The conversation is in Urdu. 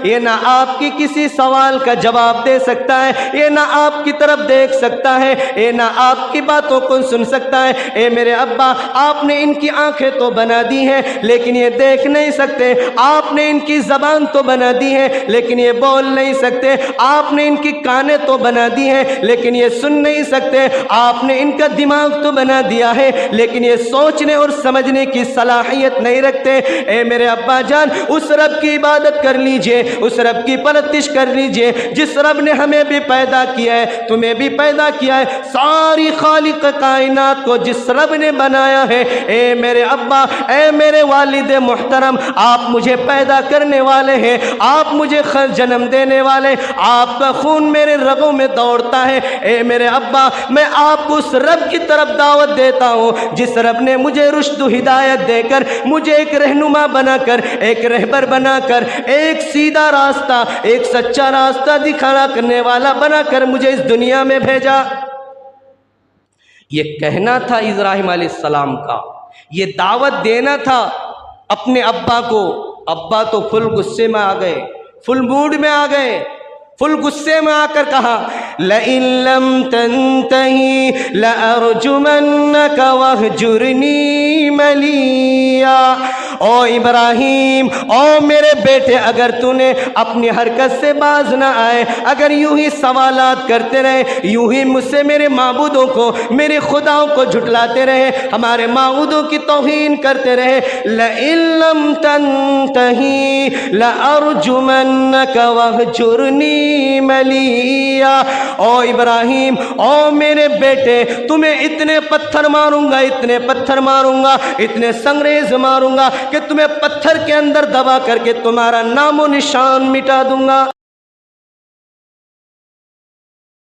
یہ نہ آپ کی کسی سوال کا جواب دے سکتا ہے، یہ نہ آپ کی طرف دیکھ سکتا ہے، یہ نہ آپ کی باتوں کو سن سکتا ہے۔ اے میرے ابا، آپ نے ان کی آنکھیں تو بنا دی ہیں لیکن یہ دیکھ نہیں سکتے، آپ نے ان کی زبان تو بنا دی ہے لیکن یہ بول نہیں سکتے، آپ نے ان کی کانیں تو بنا دی ہیں لیکن یہ سن نہیں سکتے، آپ نے ان کا دماغ تو بنا دیا ہے لیکن یہ سوچنے اور سمجھنے کی صلاحیت نہیں رکھتے۔ اے میرے ابا جان، اس رب کی عبادت کر لیجئے، اس رب کی پرستش کر لیجئے جس رب نے ہمیں بھی پیدا کیا ہے، تمہیں بھی پیدا کیا ہے، ساری خالق کائنات کو جس رب نے بنایا ہے۔ اے میرے ابا، اے میرے والد محترم، آپ مجھے پیدا کرنے والے ہیں، آپ مجھے جنم دینے والے، آپ کا خون میرے رگوں میں دوڑتا ہے۔ اے میرے ابا، میں آپ کو اس رب کی طرف دعوت دیتا ہوں جس رب نے مجھے رشد و ہدایت دے کر، مجھے ایک رہنما بنا کر، ایک رہبر بنا کر، ایک سیدھا راستہ، ایک سچا راستہ دکھانا کرنے والا بنا کر مجھے اس دنیا میں بھیجا۔ یہ کہنا تھا ابراہیم علیہ السلام کا، یہ دعوت دینا تھا اپنے ابا کو۔ ابا تو فل غصے میں آ گئے، فل موڈ میں آ گئے، فل غصے میں آ کر کہا لَإِن لَّمْ تَنْتَهِ لَأَرْجُمَنَّكَ وَاهْجُرْنِي مَلِيًّا۔ او ابراہیم، او میرے بیٹے، اگر تو نے اپنی حرکت سے باز نہ آئے، اگر یوں ہی سوالات کرتے رہے، یوں ہی مجھ سے میرے معبودوں کو، میرے خداؤں کو جھٹلاتے رہے، ہمارے معبودوں کی توہین کرتے رہے، لَإِن لَّمْ تَنْتَهِ لَأَرْجُمَنَّكَ وَاهْجُرْنِي مَلِيًّا۔ او ابراہیم، او میرے بیٹے، تمہیں اتنے پتھر ماروں گا، اتنے پتھر ماروں گا، اتنے سنگریز ماروں گا کہ تمہیں پتھر کے اندر دبا کر کے تمہارا نام و نشان مٹا دوں گا۔